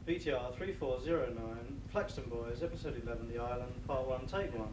BTR 3409, Flaxton Boys, Episode 11, The Island, Part 1, Take 1.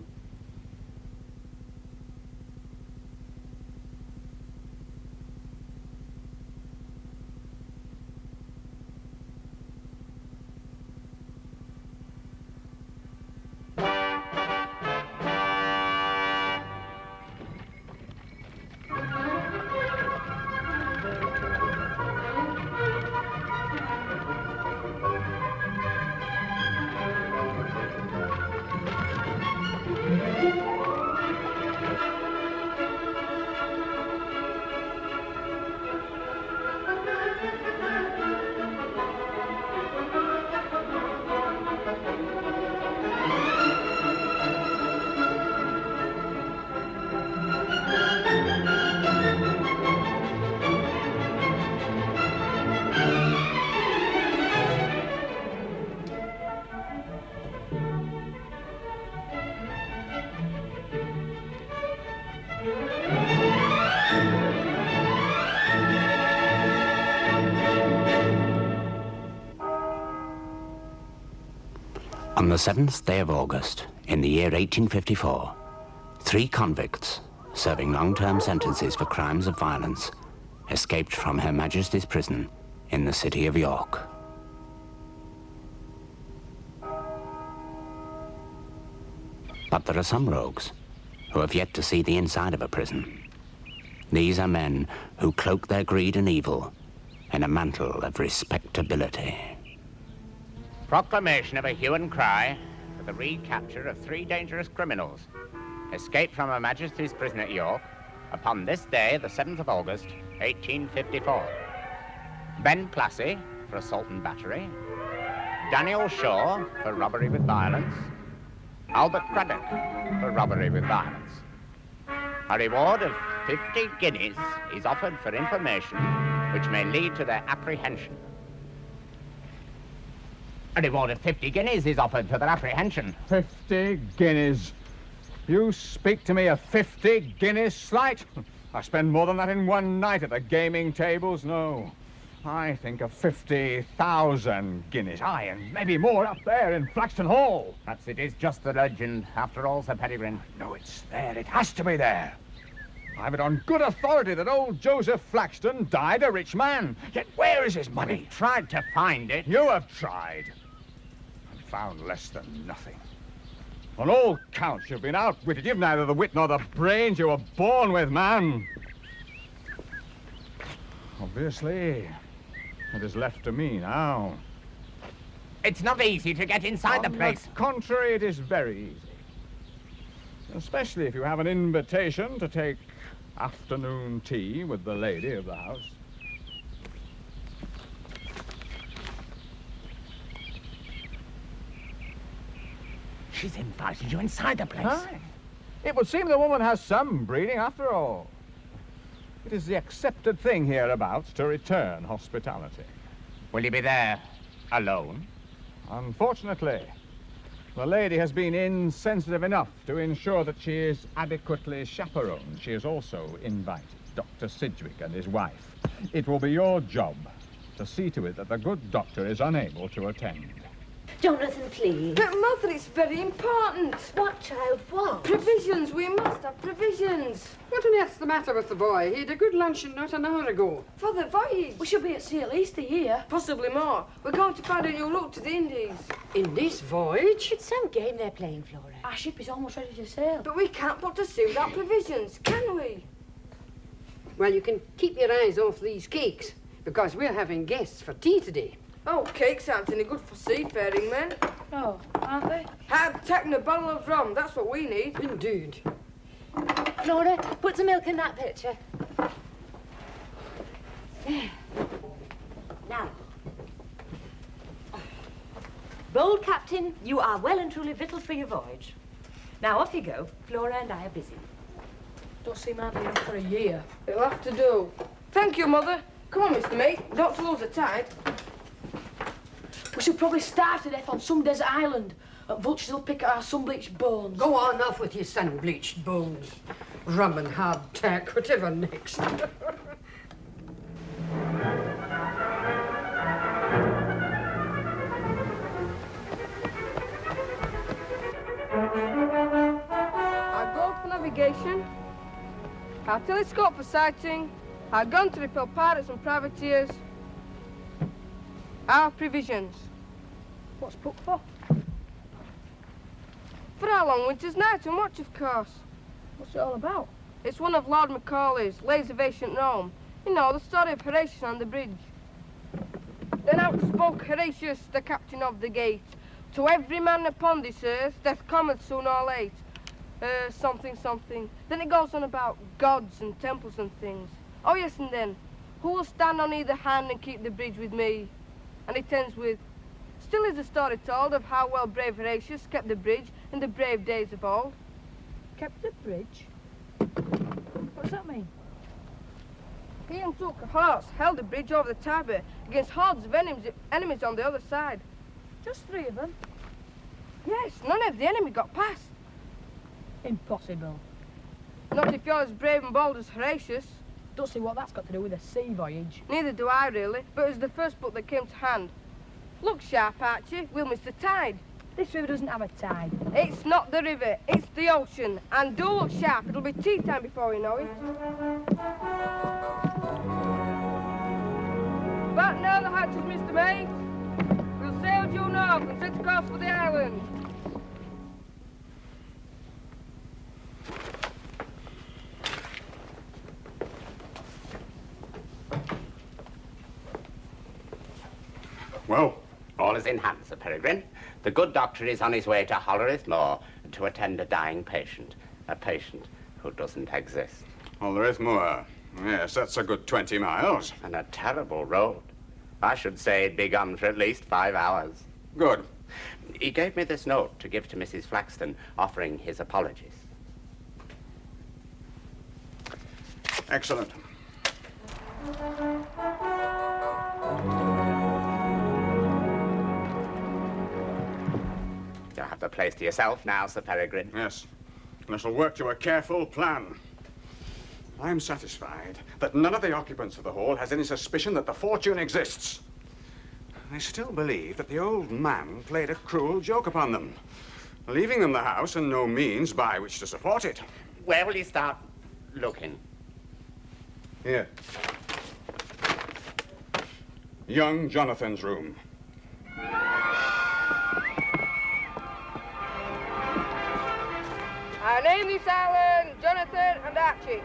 On the 7th day of August, in the year 1854, 3 convicts, serving long-term sentences for crimes of violence, escaped from Her Majesty's prison in the city of York. But there are some rogues who have yet to see the inside of a prison. These are men who cloak their greed and evil in a mantle of respectability. Proclamation of a hue and cry for the recapture of 3 dangerous criminals escaped from Her Majesty's prison at York upon this day, the 7th of August, 1854. Ben Plassey for assault and battery, Daniel Shaw for robbery with violence, Albert Craddock for robbery with violence. A reward of 50 guineas is offered for information which may lead to their apprehension. A reward of 50 guineas is offered for their apprehension. 50 guineas? You speak to me of 50 guineas, slight? I spend more than that in one night at the gaming tables. No, I think of 50,000 guineas. Aye, and maybe more up there in Flaxton Hall. Perhaps it is just the legend, after all, Sir Peregrine. No, it's there. It has to be there. I have it on good authority that old Joseph Flaxton died a rich man. Yet where is his money? We've tried to find it. You have tried. And found less than nothing. On all counts, you've been outwitted. You've neither the wit nor the brains you were born with, man. Obviously, it is left to me now. It's not easy to get inside the place. On the contrary, it is very easy. Especially if you have an invitation to take afternoon tea with the lady of the house. She's invited you inside the place. Aye. It would seem the woman has some breeding after all. It is the accepted thing hereabouts to return hospitality. Will you be there alone? Unfortunately, the lady has been insensitive enough to ensure that she is adequately chaperoned. She has also invited Dr. Sidgwick and his wife. It will be your job to see to it that the good doctor is unable to attend. Jonathan, please. But, Mother, it's very important. What, child, what? Provisions. We must have provisions. What on earth's the matter with the boy? He had a good luncheon not an hour ago. For the voyage. We should be at sea at least a year. Possibly more. We're going to find a new route to the Indies. In this voyage? It's some game they're playing, Flora. Our ship is almost ready to sail. But we can't put to sea without provisions, can we? Well, you can keep your eyes off these cakes, because we're having guests for tea today. Oh, cakes aren't any good for seafaring men. Oh, aren't they? Hard tack and a bottle of rum. That's what we need. Indeed. Flora, put some milk in that pitcher. There. Now. Bold Captain, you are well and truly victualled for your voyage. Now off you go. Flora and I are busy. Don't seem hardly enough for a year. It'll have to do. Thank you, Mother. Come on, Mr. Mate. Don't lose the tide. We should probably starve to death on some desert island. And vultures will pick at our sun-bleached bones. Go on off with your sun-bleached bones. Rum and hard tack, whatever next. navigation, our telescope for sighting, our gun to repel pirates and privateers, our provisions. What's put for? For our long winter's night and watch, of course. What's it all about? It's one of Lord Macaulay's Lays of Ancient Rome. You know, the story of Horatius on the bridge. Then out spoke Horatius, the captain of the gate. To every man upon this earth, death cometh soon or late. Something, something. Then it goes on about gods and temples and things. Oh yes, and then, who will stand on either hand and keep the bridge with me? And it ends with, still is the story told of how well brave Horatius kept the bridge in the brave days of old. Kept the bridge? What does that mean? He and took a horse, held the bridge over the Tiber against hordes of enemies on the other side. Just 3 of them? Yes, none of the enemy got past. Impossible. Not if you're as brave and bold as Horatius. Don't see what that's got to do with a sea voyage. Neither do I, really, but it was the first book that came to hand. Look sharp, Archie, we'll miss the tide. This river doesn't have a tide. It's not the river, it's the ocean. And do look sharp, it'll be tea time before we know it. But now the hatches, Mr. Mate. We'll sail due north and set course for the island. Well, All is in hand, Sir Peregrine. The good doctor is on his way to Hollerith Moor to attend a dying patient. A patient who doesn't exist. Hollerith Moor. Yes, that's a good 20 miles. And a terrible road. I should say it'd be gone for at least 5 hours. Good. He gave me this note to give to Mrs. Flaxton, offering his apologies. Excellent. You'll have the place to yourself now, Sir Peregrine. Yes. And I shall work to a careful plan. I'm satisfied that none of the occupants of the hall has any suspicion that the fortune exists. I still believe that the old man played a cruel joke upon them, leaving them the house and no means by which to support it. Where will you start looking? Here. Young Jonathan's room. I name this island Jonathan and Archie.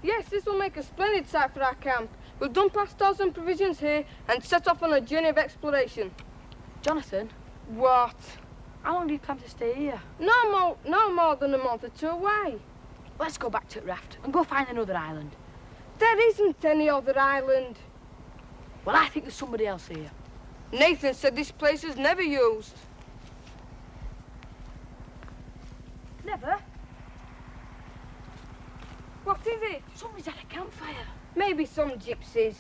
Yes, this will make a splendid site for our camp. We'll dump our stores and provisions here and set off on a journey of exploration. Jonathan, What? how long do you plan to stay here? No more than a month or 2 away. Let's go back to the raft and go find another island. There isn't any other island. Well, I think there's somebody else here. Nathan said this place is never used. Never? What is it? Somebody's at a campfire. Maybe some gypsies.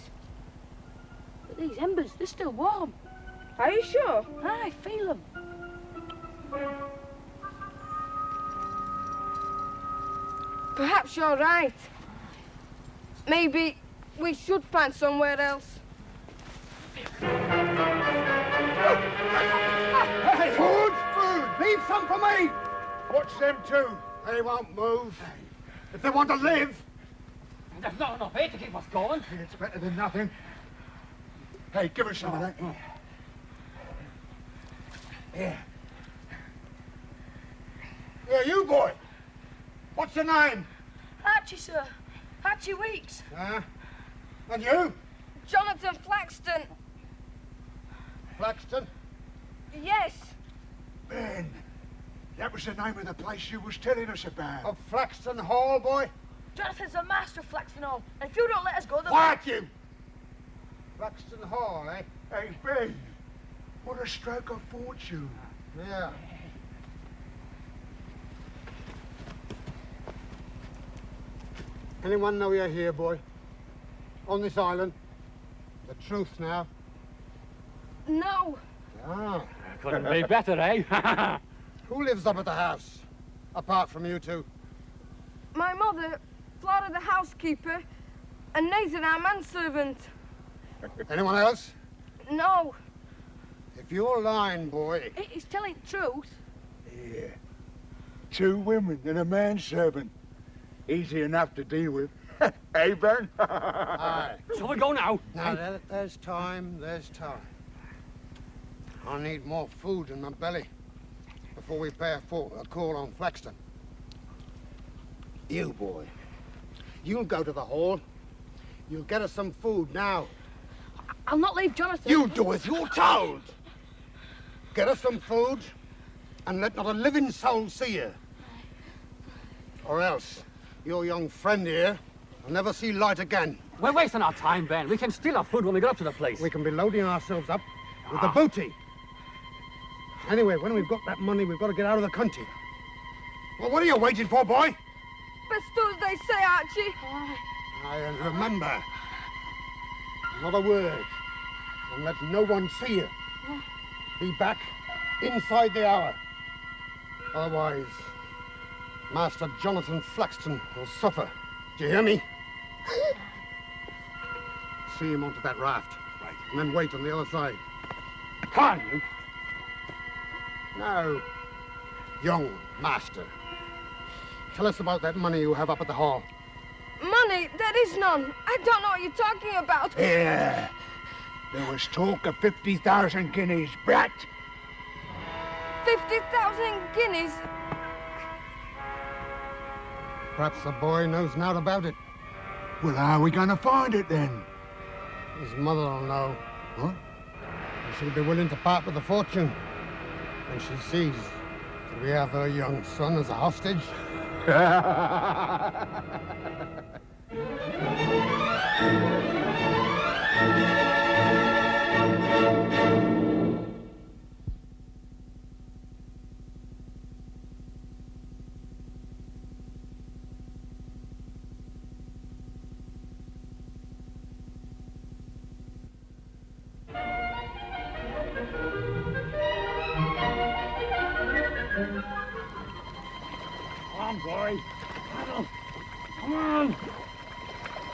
But these embers, they're still warm. Are you sure? I feel them. Perhaps you're right. Maybe we should find somewhere else. Hey, food! Leave some for me! Watch them too. They won't move. If they want to live. There's not enough here to keep us going. It's better than nothing. Hey, give us some of that. Here. Yeah, you boy. What's your name? Archie, sir. Archie Weeks. And you? Jonathan Flaxton. Flaxton? Yes. Ben. That was the name of the place you was telling us about. Of Flaxton Hall, boy? Jonathan's the master of Flaxton Hall, and if you don't let us go, then... Quiet, you! Flaxton Hall, eh? Hey, Ben. What a stroke of fortune. Yeah. Anyone know you're here, boy? On this island? The truth now. No. Ah. Couldn't be better, eh? Who lives up at the house? Apart from you two? My mother, Flora the housekeeper, and Nathan our manservant. Anyone else? No. If you're lying, boy. He's telling the truth. Yeah. 2 women and a manservant. Easy enough to deal with. Hey, Ben? Aye. Shall we go now? Now, there's time, there's time. I need more food in my belly before we pay a call on Flaxton. You, boy, you'll go to the hall. You'll get us some food now. I'll not leave Jonathan. You do as you're told. Get us some food and let not a living soul see you. Or else your young friend here will never see light again. We're wasting our time, Ben. We can steal our food when we get up to the place. We can be loading ourselves up with the booty. Anyway, when we've got that money, we've got to get out of the country. Well, what are you waiting for, boy? Best do as they say, Archie. Aye, and remember, not a word, and let no one see you. Be back inside the hour. Otherwise, Master Jonathan Flaxton will suffer. Do you hear me? See him onto that raft. Right. And then wait on the other side. Come on, you. Now, young master, tell us about that money you have up at the hall. Money? There is none. I don't know what you're talking about. Yeah. There was talk of 50,000 guineas, brat. 50,000 guineas? Perhaps the boy knows naught about it. Well, how are we going to find it, then? His mother will know. What? And she'll be willing to part with the fortune when she sees that we have her young son as a hostage. Come on, boy. Come on. Come on.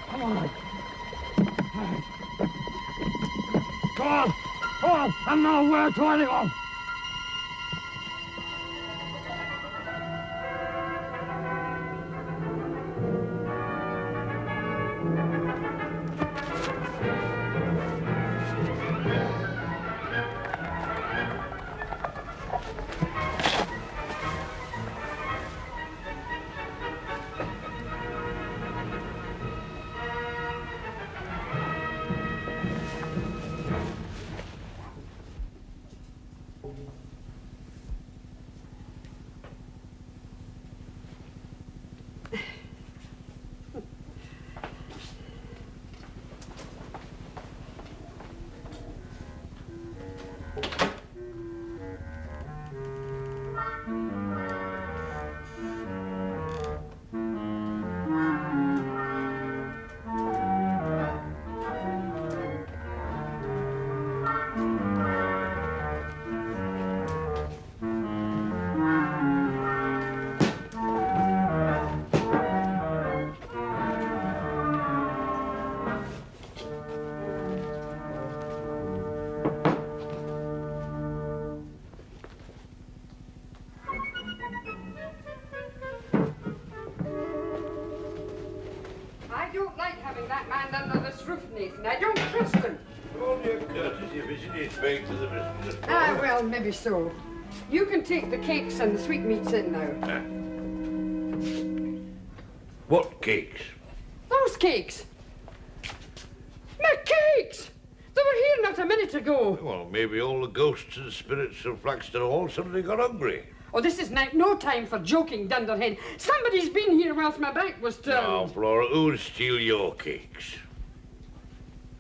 Come on. Come on. And no word to anyone. I don't like having that man under this roof, Nathan. I don't trust him. Only a courtesy visit is paid to the business. Ah, well, maybe so. You can take the cakes and the sweetmeats in now. What cakes? Those cakes! My cakes! They were here not a minute ago. Well, maybe all the ghosts and spirits of Flaxton Hall suddenly got hungry. Oh, this is no time for joking, Dunderhead. Somebody's been here whilst my back was turned. Now, Flora, who'd steal your cakes?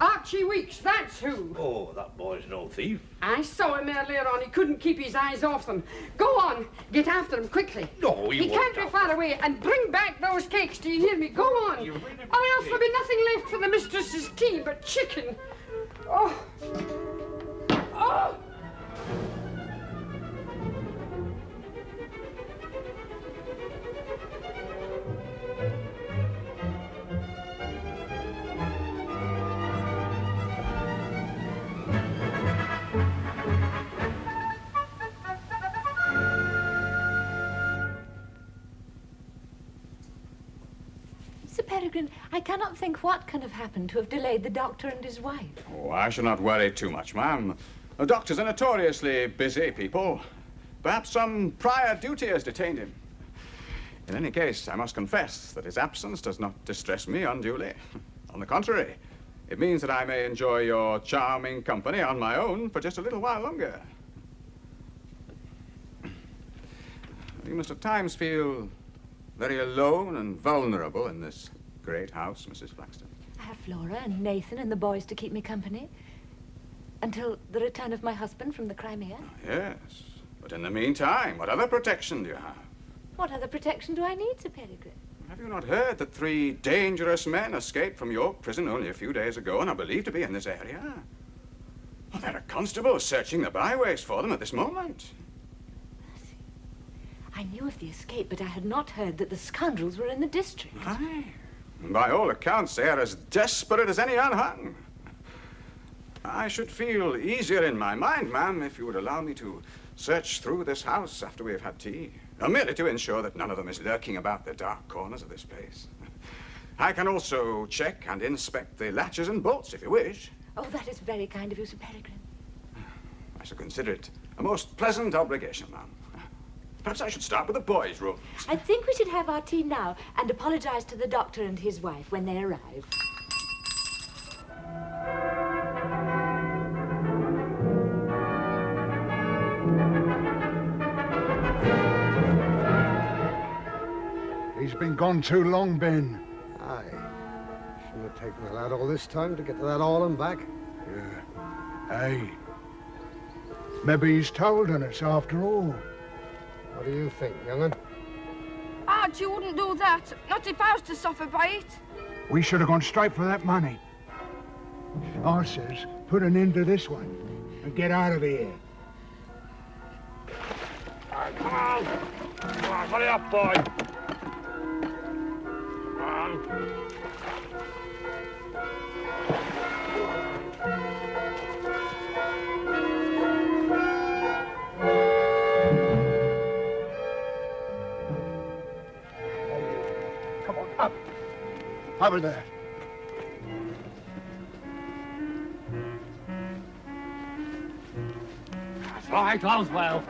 Archie Weeks, that's who. Oh, that boy's no thief. I saw him earlier on. He couldn't keep his eyes off them. Go on, get after him quickly. No, he can't be far away. And bring back those cakes, do you hear me? Go on. Or else there'll be nothing left for the mistress's tea but chicken. Oh. Oh! Sir Peregrine, I cannot think what can have happened to have delayed the doctor and his wife. Oh, I shall not worry too much, ma'am. The doctors are notoriously busy people. Perhaps some prior duty has detained him. In any case, I must confess that his absence does not distress me unduly. On the contrary, it means that I may enjoy your charming company on my own for just a little while longer. You must at times feel very alone and vulnerable in this great house, Mrs. Flaxton. I have Flora and Nathan and the boys to keep me company until the return of my husband from the Crimea. Yes, but in the meantime, what other protection do you have? What other protection do I need, Sir Peregrine? Have you not heard that 3 dangerous men escaped from York prison only a few days ago and are believed to be in this area? Well, there are constables searching the byways for them at this moment. I knew of the escape, but I had not heard that the scoundrels were in the district. Aye. By all accounts, they are as desperate as any unhung. I should feel easier in my mind, ma'am, if you would allow me to search through this house after we have had tea. Merely to ensure that none of them is lurking about the dark corners of this place. I can also check and inspect the latches and bolts, if you wish. Oh, that is very kind of you, Sir Peregrine. I shall consider it a most pleasant obligation, ma'am. Perhaps I should start with the boys' rooms. I think we should have our tea now and apologize to the doctor and his wife when they arrive. He's been gone too long, Ben. Aye. Shouldn't have taken the lad all this time to get to that island back. Yeah. Hey. Maybe he's told on us after all. What do you think, young'un? Archie wouldn't do that. Not if I was to suffer by it. We should have gone straight for that money. I says, put an end to this one and get out of here. Come on! Come on, hurry up, boy! Come on. Come on, up. Over there. That's right, Oswell.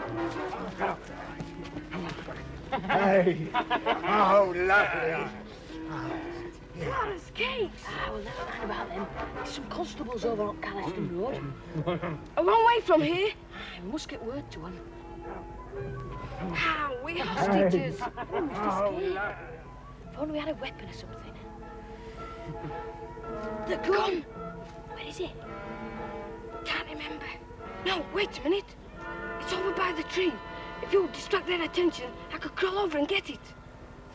Hey. Oh, lovely. Clara's cakes. Ah, we'll never mind about them. There's some constables over on Calliston Road. A long way from here. We must get word to them. Ah, we hostages. Oh, Mr. Skate. If only we had a weapon or something. The gun! Where is it? Can't remember. No, wait a minute. It's over by the tree. If you distract their attention, I could crawl over and get it.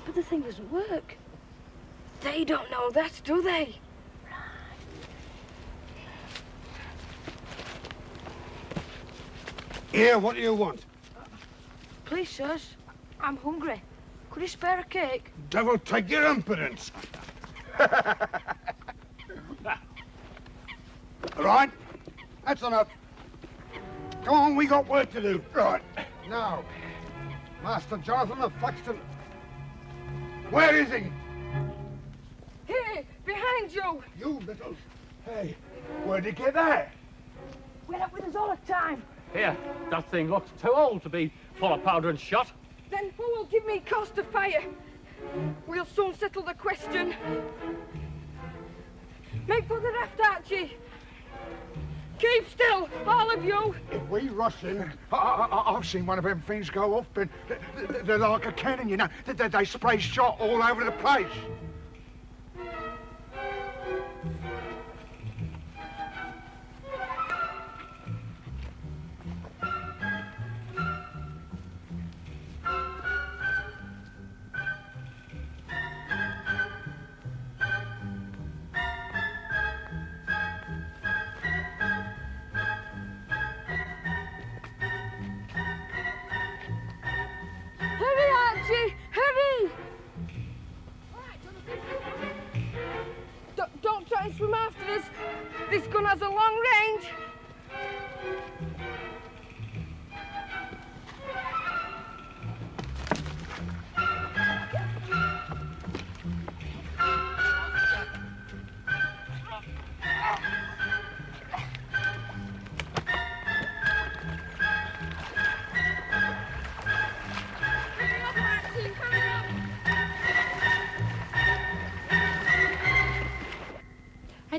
But the thing doesn't work. They don't know that, do they? Here, what do you want? Please, sirs, I'm hungry. Could you spare a cake? Devil take your impudence. All right, that's enough. Come on, we got work to do. Right. Now, Master Jonathan of Flaxton. Where is he? Here, behind you. You little... Hey, where'd you get that? We're up with us all the time. Here, that thing looks too old to be full of powder and shot. Then who will give me cause to fire? We'll soon settle the question. Make for the raft, Archie. Keep still, all of you. If we rush in... I've seen one of them things go off, Ben. They're like a cannon, you know. They spray shot all over the place.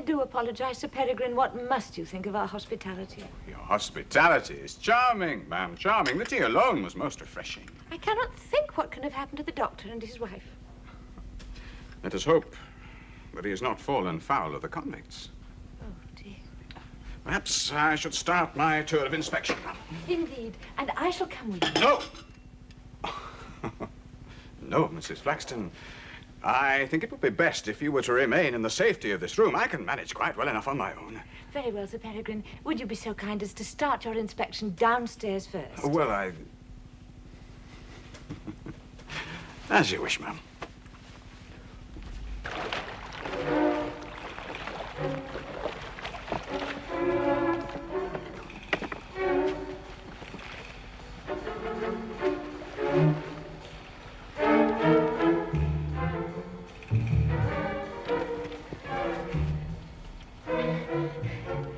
do apologize, Sir Peregrine. What must you think of our hospitality? Your hospitality is charming, ma'am, charming. The tea alone was most refreshing. I cannot think what can have happened to the doctor and his wife. Let us hope that he has not fallen foul of the convicts. Oh, dear. Perhaps I should start my tour of inspection, ma'am. Indeed, and I shall come with you. No! No, Mrs. Flaxton. I think it would be best if you were to remain in the safety of this room. I can manage quite well enough on my own. Very well, Sir Peregrine. Would you be so kind as to start your inspection downstairs first? Well, As you wish, ma'am.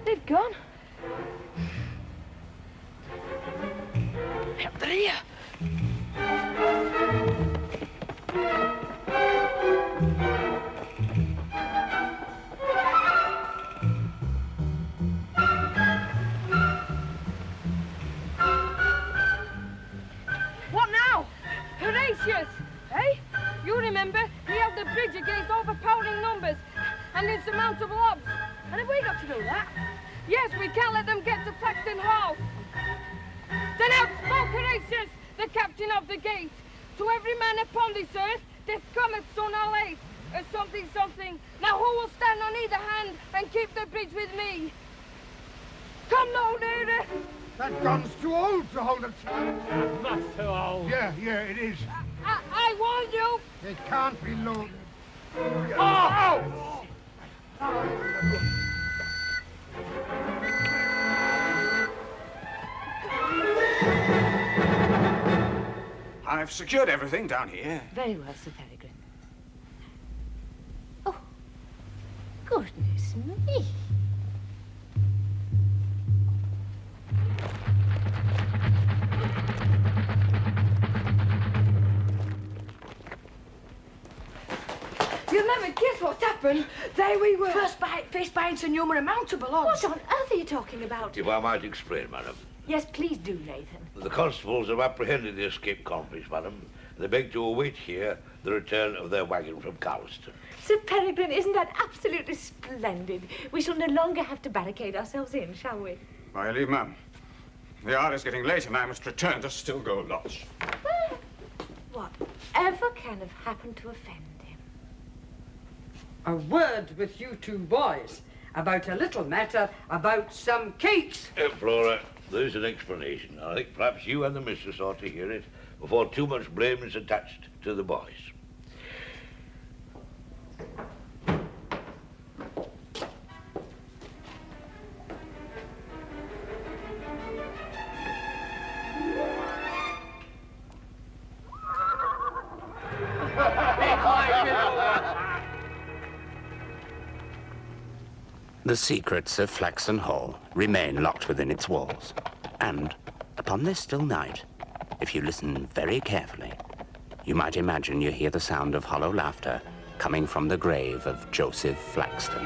They've gone. Up there. What now? Horatius, eh? You remember, he held the bridge against overpowering numbers and insurmountable odds. And have we got to do that? Yes, we can't let them get to Flaxton Hall. Then out spoke Horatius, the captain of the gate. To every man upon this earth, death cometh soon or late, or something, something. Now who will stand on either hand and keep the bridge with me? Come no nearer. That gun's too old to hold a charge. Much too old. Yeah, it is. I warned you. It can't be loaded. Oh! I've secured everything down here. Very well, Sir Peregrine. Oh, goodness me. You'll never guess what's happened. There we were. Faced by insurmountable and mountable odds. What on earth are you talking about? If I might explain, madam. Yes, please do, Nathan. The constables have apprehended the escaped convicts, madam. They beg to await here the return of their wagon from Carlston. Sir Peregrine, isn't that absolutely splendid? We shall no longer have to barricade ourselves in, shall we? By your leave, ma'am. The hour is getting late and I must return to Stilgo Lodge. Whatever can have happened to offend him? A word with you two boys about a little matter about some cakes. Flora, there's an explanation. I think perhaps you and the mistress ought to hear it before too much blame is attached to the boys. The secrets of Flaxton Hall remain locked within its walls. And upon this still night, if you listen very carefully, you might imagine you hear the sound of hollow laughter coming from the grave of Joseph Flaxton.